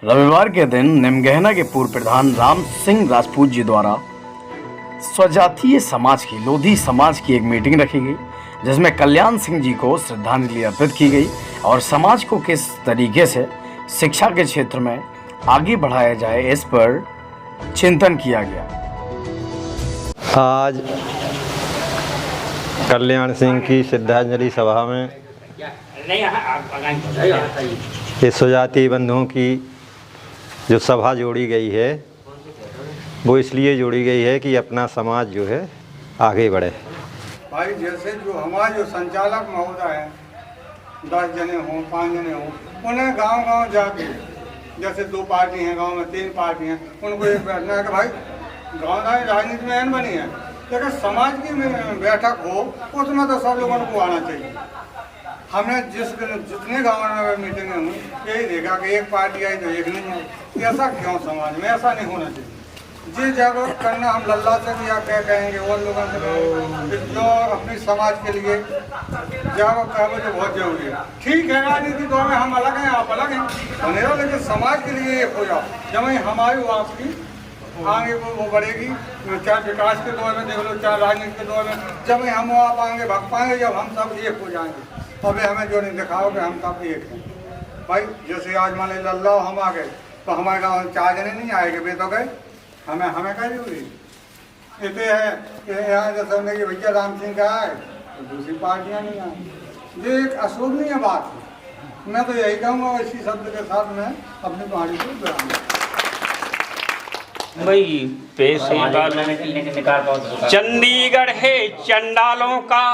रविवार के दिन निमगहना के पूर्व प्रधान राम सिंह राजपूत जी द्वारा स्वजातीय समाज की लोधी समाज की एक मीटिंग रखी गई, जिसमें कल्याण सिंह जी को श्रद्धांजलि अर्पित की गई और समाज को किस तरीके से शिक्षा के क्षेत्र में आगे बढ़ाया जाए इस पर चिंतन किया गया। आज कल्याण सिंह की श्रद्धांजलि सभा में ये स्वजातीय बंधुओं की जो सभा जोड़ी गई है वो इसलिए जोड़ी गई है कि अपना समाज जो है आगे बढ़े। भाई जैसे जो हमारे जो संचालक महोदय हैं 10 जने हों 5 जने हों, उन्हें गांव-गांव जाके, जैसे 2 पार्टी हैं गांव में 3 पार्टी हैं, उनको एक बैठना है कि भाई गाँव राजनीति में अहम बनी है, लेकिन समाज की बैठक हो उसमें तो सब लोगों को आना चाहिए। हमने जितने गाँव में मीटिंगें हुई यही देखा कि एक पार्टी आई तो एक नहीं आई। ऐसा क्यों? समाज में ऐसा नहीं होना चाहिए। जी जागरूक करना हम लल्ला से भी आप क्या कहेंगे और लोगों से जो अपनी समाज के लिए जागरूक करना जो बहुत जरूरी है। ठीक है, राजनीति दौर में हम अलग हैं, आप अलग हैं, लेकिन समाज के लिए एक हो जाओ। जब हमारी आपकी आगे वो बढ़ेगी, चाहे विकास के दौर में देख लो, चाहे राजनीति के दौर में, जब हम आप आगे भाग पाएंगे, जब हम सब एक हो जाएंगे। अभी हमें जो नहीं दिखाओ कि हम सब एक हैं। भाई जैसे आज मान लीजिए लल्ला हम आ गए तो हमारे गाँव में 4 जने नहीं आएंगे, वे तो गए, हमें कह जरूरी इतने है कि यहाँ जैसे हमने कि भैया राम सिंह का आए तो दूसरी पार्टियाँ नहीं आए। ये एक अशोभनीय बात है। मैं तो यही कहूँगा, इसी शब्द के साथ मैं अपनी कहानी को विराम भाई पेश चंडीगढ़ है चंडालों का,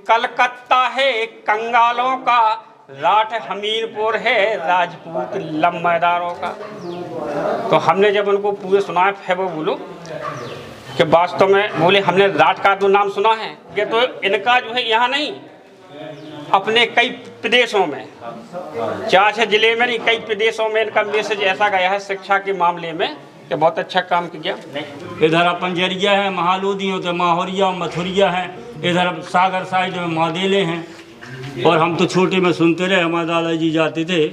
कलकत्ता है कंगालों का, लाठ हमीरपुर है राजपूत लम्बेदारों का। तो हमने जब उनको पूरे सुना है वो बोलो कि वास्तव में बोले हमने राठ का तो नाम सुना है, ये तो इनका जो है यहाँ नहीं, अपने कई प्रदेशों में, 4 जिले में नहीं, कई प्रदेशों में इनका मैसेज ऐसा गया है शिक्षा के मामले में कि बहुत अच्छा काम किया। इधर अपन जरिया है, महालोदी हो तो माहौरिया मथुरिया है, इधर सागर साइड में मादेले हैं। और हम तो छोटे में सुनते रहे, हमारे दादाजी जाते थे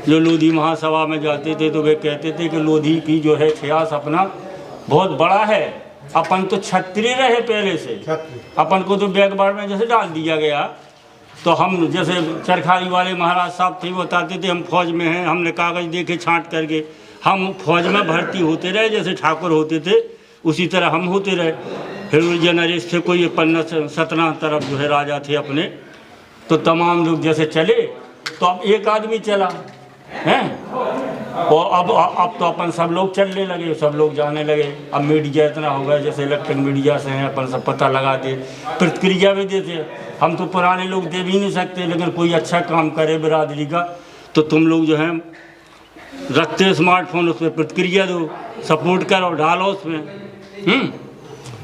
जो लोधी महासभा में जाते थे तो वे कहते थे कि लोधी की जो है इतिहास अपना बहुत बड़ा है। अपन तो क्षत्रिय रहे पहले से, अपन को तो बैकवर्ड में जैसे डाल दिया गया। तो हम जैसे चरखारी वाले महाराज साहब थे, बताते थे हम फौज में हैं, हमने कागज़ देखे छांट करके, हम फौज में भर्ती होते रहे, जैसे ठाकुर होते थे उसी तरह हम होते रहे। फिर जनरेश थे कोई 15-17 तरफ जो है राजा थे अपने, तो तमाम लोग जैसे चले तो अब एक आदमी चला हैं, और अब तो अपन सब लोग चलने लगे, सब लोग जाने लगे। अब मीडिया इतना हो गया, जैसे इलेक्ट्रॉनिक मीडिया से हैं, अपन सब पता लगा दे, प्रतिक्रिया भी देते। हम तो पुराने लोग दे भी नहीं सकते, लेकिन कोई अच्छा काम करे बिरादरी का तो तुम लोग जो है रखते स्मार्टफोन, उस पर प्रतिक्रिया दो, सपोर्ट करो, डालो उसमें।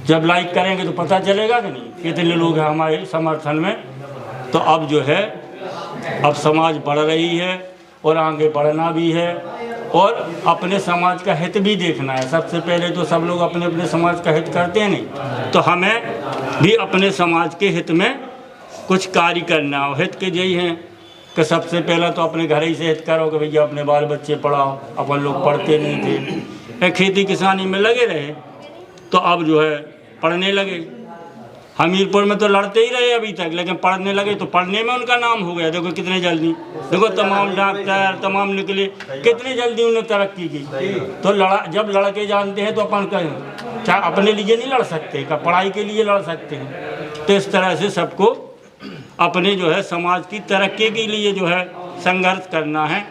जब लाइक करेंगे तो पता चलेगा कि नहीं कितने लोग हैं हमारे समर्थन में। तो अब जो है अब समाज बढ़ रही है और आगे बढ़ना भी है, और अपने समाज का हित भी देखना है। सबसे पहले तो सब लोग अपने अपने समाज का हित करते हैं नहीं, तो हमें भी अपने समाज के हित में कुछ कार्य करना हो। हित के यही हैं कि सबसे पहला तो अपने घर ही से हित करो कि भैया अपने बाल बच्चे पढ़ाओ। अपन लोग पढ़ते नहीं थे, खेती किसानी में लगे रहे, तो अब जो है पढ़ने लगे। हमीरपुर में तो लड़ते ही रहे अभी तक, लेकिन पढ़ने लगे तो पढ़ने में उनका नाम हो गया। देखो कितने जल्दी, देखो तमाम डॉक्टर तमाम निकले, कितने जल्दी उन्होंने तरक्की की। तो जब लड़के जानते हैं तो अपन कहें चाहे अपने लिए नहीं लड़ सकते, का पढ़ाई के लिए लड़ सकते हैं। तो इस तरह से सबको अपने जो है समाज की तरक्की के लिए जो है संघर्ष करना है।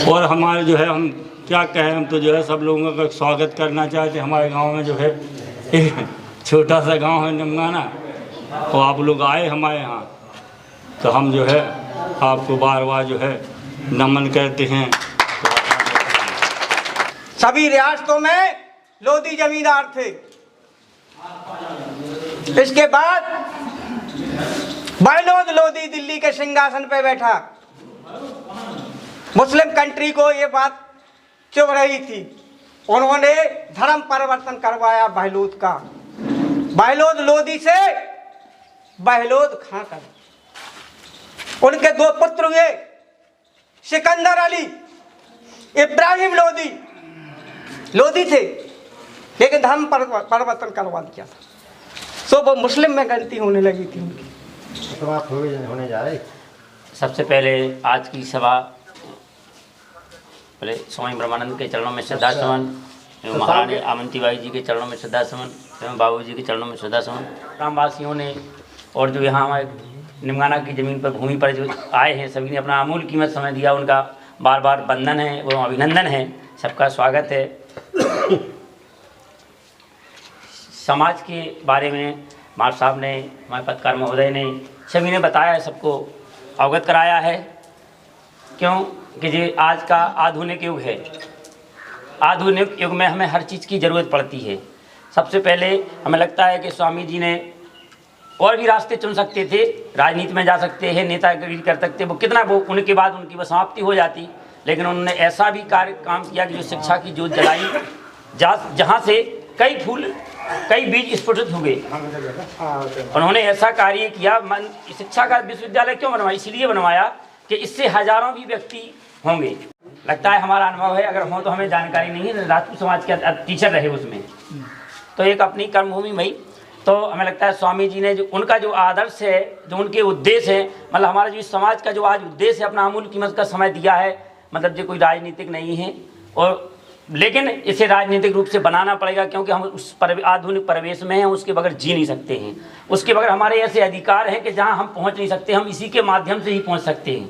और हमारे जो है हम क्या कहें, हम तो जो है सब लोगों का स्वागत करना चाहते हैं। हमारे गांव में जो है एक छोटा सा गांव है निमगाना, और आप लोग आए हमारे यहाँ, तो हम जो है आपको बार बार जो है नमन करते हैं। सभी रियासतों में लोधी जमींदार थे। इसके बाद बहलोद लोधी दिल्ली के सिंहासन पे बैठा। मुस्लिम कंट्री को ये बात चुभ रही थी, उन्होंने धर्म परिवर्तन करवाया बहलोद का। बहलोद लोधी से बहलोद खां कर उनके 2 पुत्र हुए, सिकंदर अली, इब्राहिम लोधी। लोधी थे लेकिन धर्म परिवर्तन करवा दिया था, तो वो मुस्लिम में गलती होने लगी थी उनकी। समाप्त होने जा रही। सबसे पहले आज की सभा पहले स्वामी ब्रह्मानंद के चरणों में श्रद्धा सुमन एवं महारानी आमंतीबाई जी के चरणों में श्रद्धा सुमन एवं बाबू जी के चरणों में श्रद्धा सुमन। ग्रामवासियों ने और जो यहाँ हमारे निमगाना की ज़मीन पर भूमि पर जो आए हैं सभी ने अपना अमूल्य कीमत समय दिया, उनका बार बार वंदन है एवं अभिनंदन है, सबका स्वागत है। समाज के बारे में मार साहब ने, हमारे पत्रकार महोदय ने, सभी ने बताया, सबको अवगत कराया है। क्यों कि ये आज का आधुनिक युग है। आधुनिक युग में हमें हर चीज़ की ज़रूरत पड़ती है। सबसे पहले हमें लगता है कि स्वामी जी ने और भी रास्ते चुन सकते थे, राजनीति में जा सकते हैं, नेतागिरी कर सकते, वो कितना वो उनके बाद उनकी वो समाप्ति हो जाती, लेकिन उन्होंने ऐसा भी काम किया कि जो शिक्षा की जोत जलाई, जहाँ से कई बीज स्फुटित हुए। उन्होंने ऐसा कार्य किया। शिक्षा का विश्वविद्यालय क्यों बनवाया? इसलिए बनवाया कि इससे हजारों भी व्यक्ति होंगे। लगता है हमारा अनुभव है, अगर हो तो हमें जानकारी नहीं है, राजपूत समाज के टीचर रहे उसमें, तो एक अपनी कर्मभूमि में। तो हमें लगता है स्वामी जी ने जो उनका जो आदर्श है, जो उनके उद्देश्य है, मतलब हमारा जो इस समाज का जो आज उद्देश्य है, अपना अमूल्य कीमत का समय दिया है, मतलब जो कोई राजनीतिक नहीं है, और लेकिन इसे राजनीतिक रूप से बनाना पड़ेगा, क्योंकि हम उस आधुनिक परिवेश में हैं, उसके बगैर जी नहीं सकते हैं। उसके बगैर हमारे ऐसे अधिकार हैं कि जहां हम पहुंच नहीं सकते, हम इसी के माध्यम से ही पहुंच सकते हैं।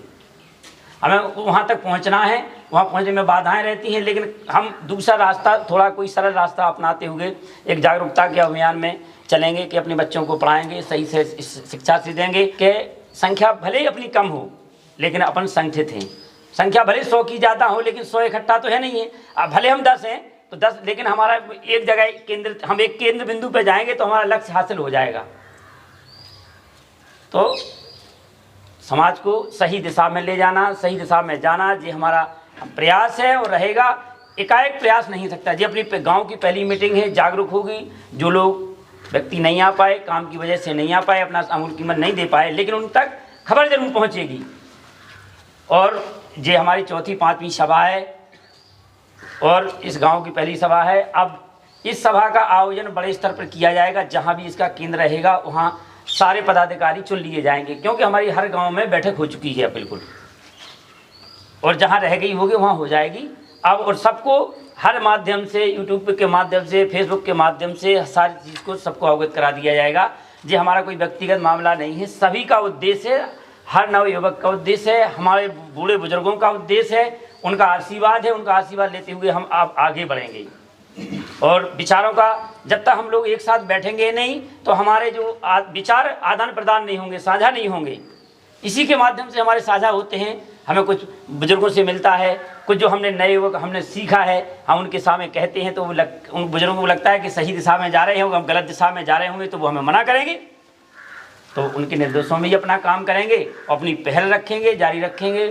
हमें वहां तक पहुंचना है, वहां पहुंचने में बाधाएं रहती हैं, लेकिन हम दूसरा रास्ता, थोड़ा कोई सरल रास्ता अपनाते हुए एक जागरूकता के अभियान में चलेंगे कि अपने बच्चों को पढ़ाएंगे, सही से शिक्षा से देंगे कि संख्या भले ही अपनी कम हो लेकिन अपन संगठित हैं। संख्या भले 100 की ज़्यादा हो लेकिन 100 इकट्ठा तो है नहीं है। अब भले हम 10 हैं तो 10, लेकिन हमारा एक जगह हम एक केंद्र बिंदु पर जाएंगे तो हमारा लक्ष्य हासिल हो जाएगा। तो समाज को सही दिशा में ले जाना, सही दिशा में जाना, ये हमारा प्रयास है और रहेगा। एकाएक प्रयास नहीं सकता। ये अपनी गांव की पहली मीटिंग है, जागरूक होगी। जो लोग व्यक्ति नहीं आ पाए, काम की वजह से नहीं आ पाए, अपना अमूल्य कीमत नहीं दे पाए, लेकिन उन तक खबर जरूर पहुंचेगी। और ये हमारी 4वीं 5वीं सभा है और इस गांव की पहली सभा है। अब इस सभा का आयोजन बड़े स्तर पर किया जाएगा, जहां भी इसका केंद्र रहेगा वहां सारे पदाधिकारी चुन लिए जाएंगे, क्योंकि हमारी हर गांव में बैठक हो चुकी है बिल्कुल, और जहां रह गई होगी वहां हो जाएगी अब। और सबको हर माध्यम से, यूट्यूब के माध्यम से, फेसबुक के माध्यम से सारी चीज़ को सबको अवगत करा दिया जाएगा। ये हमारा कोई व्यक्तिगत मामला नहीं है, सभी का उद्देश्य है, हर नवयुवक का उद्देश्य है, हमारे बूढ़े बुजुर्गों का उद्देश्य है, उनका आशीर्वाद है। उनका आशीर्वाद लेते हुए हम आप आगे बढ़ेंगे। और विचारों का जब तक हम लोग एक साथ बैठेंगे नहीं तो हमारे जो विचार आदान प्रदान नहीं होंगे, साझा नहीं होंगे। इसी के माध्यम से हमारे साझा होते हैं। हमें कुछ बुजुर्गों से मिलता है, कुछ जो हमने नए युवक हमने सीखा है, हम उनके सामने कहते हैं तो उन बुजुर्गों को लगता है कि सही दिशा में जा रहे हैं, हम गलत दिशा में जा रहे होंगे तो वो हमें मना करेंगे। तो उनके निर्देशों में ही अपना काम करेंगे, अपनी पहल रखेंगे, जारी रखेंगे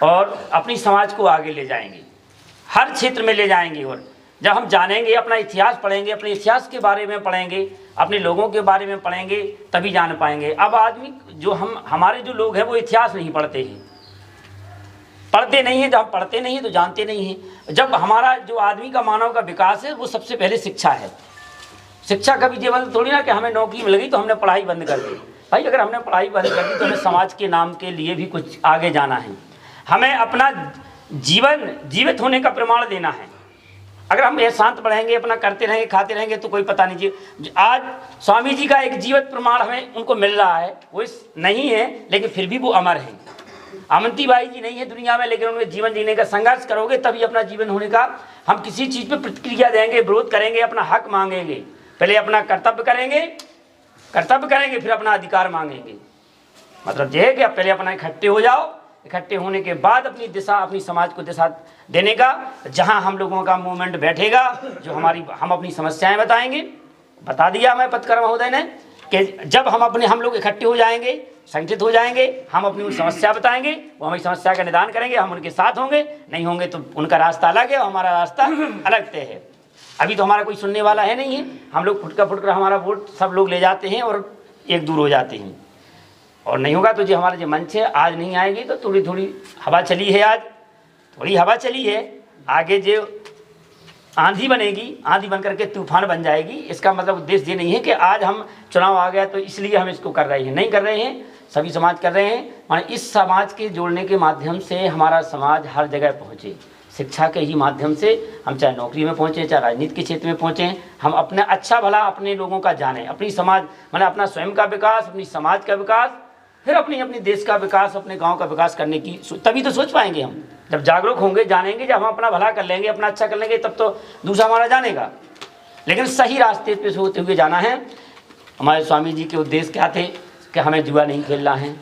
और अपनी समाज को आगे ले जाएंगे, हर क्षेत्र में ले जाएंगे। और जब हम जानेंगे, अपना इतिहास पढ़ेंगे, अपने इतिहास के बारे में पढ़ेंगे, अपने लोगों के बारे में पढ़ेंगे, तभी जान पाएंगे। अब आदमी जो हमारे जो लोग हैं वो इतिहास नहीं पढ़ते हैं, पढ़ते नहीं हैं। जब हम पढ़ते नहीं हैं तो जानते नहीं हैं। जब हमारा जो आदमी का, मानव का विकास है वो सबसे पहले शिक्षा है। शिक्षा कभी जीवन थोड़ी ना कि हमें नौकरी मिल गई तो हमने पढ़ाई बंद कर दी। भाई अगर हमने पढ़ाई बंद कर दी तो हमें समाज के नाम के लिए भी कुछ आगे जाना है, हमें अपना जीवन जीवित होने का प्रमाण देना है। अगर हम ये शांत बढ़ेंगे, अपना करते रहेंगे, खाते रहेंगे तो कोई पता नहीं। आज स्वामी जी का एक जीवित प्रमाण हमें उनको मिल रहा है, वो नहीं है लेकिन फिर भी वो अमर हैं। आमंतीबाई जी नहीं है दुनिया में, लेकिन उनके जीवन जीने का संघर्ष करोगे तभी अपना जीवन होने का। हम किसी चीज़ पे प्रतिक्रिया देंगे, विरोध करेंगे, अपना हक मांगेंगे, पहले अपना कर्तव्य करेंगे फिर अपना अधिकार मांगेंगे। मतलब यह है कि आप पहले अपना इकट्ठे हो जाओ, इकट्ठे होने के बाद अपनी दिशा, अपनी समाज को दिशा देने का, जहां हम लोगों का मूवमेंट बैठेगा, जो हम अपनी समस्याएं बताएंगे। बता दिया हमें पत्रकार महोदय ने कि जब हम लोग इकट्ठे हो जाएंगे, संगठित हो जाएंगे, हम अपनी उन समस्या बताएंगे, वो हमारी समस्या का निदान करेंगे, हम उनके साथ होंगे। नहीं होंगे तो उनका रास्ता अलग है और हमारा रास्ता अलग तय है। अभी तो हमारा कोई सुनने वाला है नहीं है, हम लोग फुटकर हमारा वोट सब लोग ले जाते हैं और एक दूर हो जाते हैं। और नहीं होगा तो जो हमारा जो मंच है आज नहीं आएगी तो थोड़ी थोड़ी हवा चली है, आज थोड़ी हवा चली है, आगे जो आंधी बनेगी, आंधी बन करके तूफान बन जाएगी। इसका मतलब उद्देश्य ये नहीं है कि आज हम चुनाव आ गया तो इसलिए हम इसको कर रहे हैं, नहीं कर रहे हैं, सभी समाज कर रहे हैं। माने इस समाज के जोड़ने के माध्यम से हमारा समाज हर जगह पहुँचे, शिक्षा के ही माध्यम से हम चाहे नौकरी में पहुँचें, चाहे राजनीति के क्षेत्र में पहुँचें, हम अपने अच्छा भला अपने लोगों का जानें, अपनी समाज माने अपना स्वयं का विकास, अपनी समाज का विकास, फिर अपनी देश का विकास, अपने गांव का विकास करने की तभी तो सोच पाएंगे हम। जब जागरूक होंगे, जानेंगे, जब हम अपना भला कर लेंगे, अपना अच्छा कर लेंगे, तब तो दूसरा हमारा जानेगा। लेकिन सही रास्ते पे होते हुए जाना है। हमारे स्वामी जी के उद्देश्य क्या थे कि हमें जुआ नहीं खेलना है,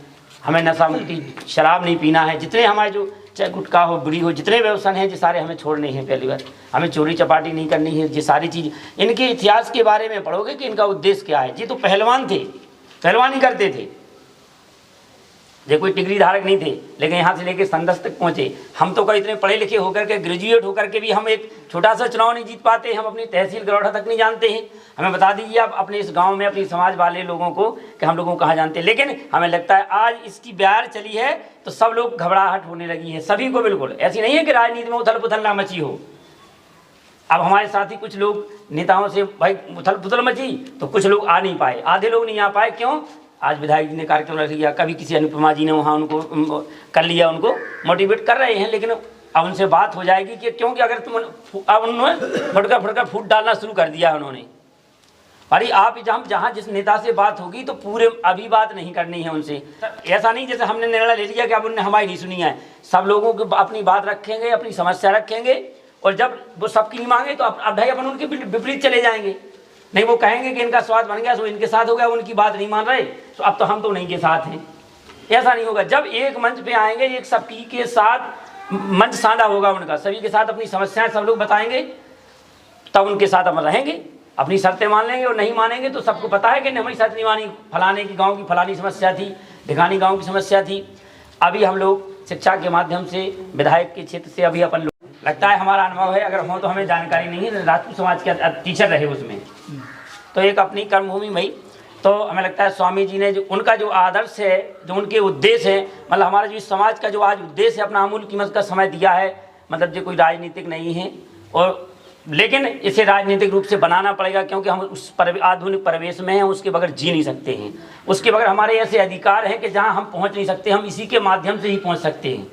हमें नशा मुक्ति शराब नहीं पीना है, जितने हमारे जो चाहे गुटखा हो, बीड़ी हो, जितने व्यसन हैं ये सारे हमें छोड़ने हैं। पहली बार हमें चोरी चपाटी नहीं करनी है। ये सारी चीज़ इनके इतिहास के बारे में पढ़ोगे कि इनका उद्देश्य क्या है। ये तो पहलवान थे, पहलवानी करते थे, ये कोई डिग्री धारक नहीं थे, लेकिन यहाँ से लेके संदस तक पहुँचे। हम तो कई इतने पढ़े लिखे होकर के, ग्रेजुएट होकर के भी हम एक छोटा सा चुनाव नहीं जीत पाते। हम अपनी तहसील गरौठा तक नहीं जानते हैं। हमें बता दीजिए आप अपने इस गांव में अपनी समाज वाले लोगों को कि हम लोगों को कहाँ जानते हैं। लेकिन हमें लगता है आज इसकी बयार चली है तो सब लोग घबराहट होने लगी है, सभी को। बिल्कुल ऐसी नहीं है कि राजनीति में उथल पुथल ना मची हो। अब हमारे साथ ही कुछ लोग नेताओं से भाई उथल पुथल मची तो कुछ लोग आ नहीं पाए, आधे लोग नहीं आ पाए। क्यों? आज विधायक जी ने कार्यक्रम रख लिया, कभी किसी अनुपमा जी ने वहाँ उनको कर लिया, उनको मोटिवेट कर रहे हैं। लेकिन अब उनसे बात हो जाएगी कि क्योंकि अगर तुम अब उन्होंने फुटकर फूट डालना शुरू कर दिया उन्होंने। अरे आप जहाँ जिस नेता से बात होगी तो पूरे अभी बात नहीं करनी है उनसे। ऐसा नहीं जैसे हमने निर्णय ले लिया कि अब उन्होंने हमारी नहीं सुनी है। सब लोगों को अपनी बात रखेंगे, अपनी समस्या रखेंगे, और जब वो सबकी नहीं मांगे तो अब भाई अपन उनके विपरीत चले जाएंगे। नहीं, वो कहेंगे कि इनका स्वाद बन गया तो इनके साथ हो गया, उनकी बात नहीं मान रहे तो अब तो हम तो नहीं के साथ हैं। ऐसा नहीं होगा। जब एक मंच पे आएंगे, एक सबकी के साथ मंच साझा होगा उनका, सभी के साथ अपनी समस्याएं सब लोग बताएंगे, तब उनके साथ हम रहेंगे, अपनी शर्तें मान लेंगे। और नहीं मानेंगे तो सबको पता है कि हमारी शर्त नहीं मानी, फलाने की गाँव की फलानी समस्या थी, ढिकानी गाँव की समस्या थी। अभी हम लोग शिक्षा के माध्यम से विधायक के क्षेत्र से अभी अपन लगता है हमारा अनुभव है, अगर हो तो हमें जानकारी नहीं है, राजपूत समाज के टीचर रहे उसमें, तो एक अपनी कर्मभूमि में। तो हमें लगता है स्वामी जी ने जो उनका जो आदर्श है, जो उनके उद्देश्य है, मतलब हमारा जो इस समाज का जो आज उद्देश्य है, अपना अमूल्य कीमत का समय दिया है। मतलब जो कोई राजनीतिक नहीं है, और लेकिन इसे राजनीतिक रूप से बनाना पड़ेगा, क्योंकि हम उस आधुनिक परिवेश में हैं, उसके बगैर जी नहीं सकते हैं। उसके बगैर हमारे ऐसे अधिकार हैं कि जहाँ हम पहुँच नहीं सकते, हम इसी के माध्यम से ही पहुँच सकते हैं।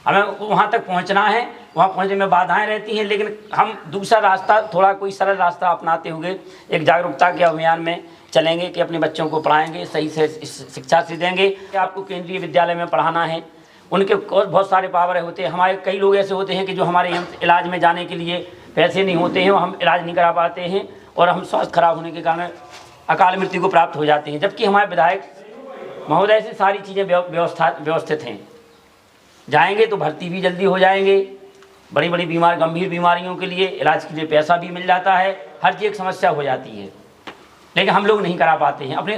हमें वहाँ तक पहुँचना है, वहाँ पहुँचने में बाधाएं रहती हैं, लेकिन हम दूसरा रास्ता, थोड़ा कोई सरल रास्ता अपनाते हुए एक जागरूकता के अभियान में चलेंगे कि अपने बच्चों को पढ़ाएंगे, सही से शिक्षा से देंगे। आपको केंद्रीय विद्यालय में पढ़ाना है, उनके बहुत सारे पावर होते हैं। हमारे कई लोग ऐसे होते हैं कि जो हमारे इलाज में जाने के लिए पैसे नहीं होते हैं, हम इलाज नहीं करा पाते हैं, और हम स्वास्थ्य खराब होने के कारण अकाल मृत्यु को प्राप्त हो जाते हैं। जबकि हमारे विधायक महोदय से सारी चीज़ें व्यवस्थित हैं। जाएंगे तो भर्ती भी जल्दी हो जाएंगे, बड़ी बड़ी गंभीर बीमारियों के लिए इलाज के लिए पैसा भी मिल जाता है, हर चीज़ समस्या हो जाती है। लेकिन हम लोग नहीं करा पाते हैं। अपने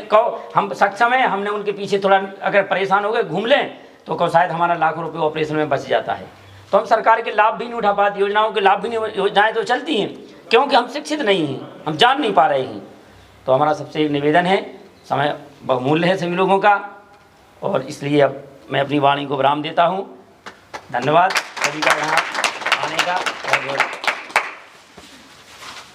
हम सक्षम हैं, हमने उनके पीछे थोड़ा अगर परेशान हो गए, घूम लें तो शायद हमारा लाखों रुपये ऑपरेशन में बच जाता है। तो हम सरकार के लाभ भी नहीं उठा पाते, योजनाओं के लाभ भी नहीं, योजनाएँ तो चलती हैं, क्योंकि हम शिक्षित नहीं हैं, हम जान नहीं पा रहे हैं। तो हमारा सबसे निवेदन है, समय बहुमूल्य है सभी लोगों का, और इसलिए अब मैं अपनी वाणी को विराम देता हूँ। धन्यवाद सभी का यहाँ आने का।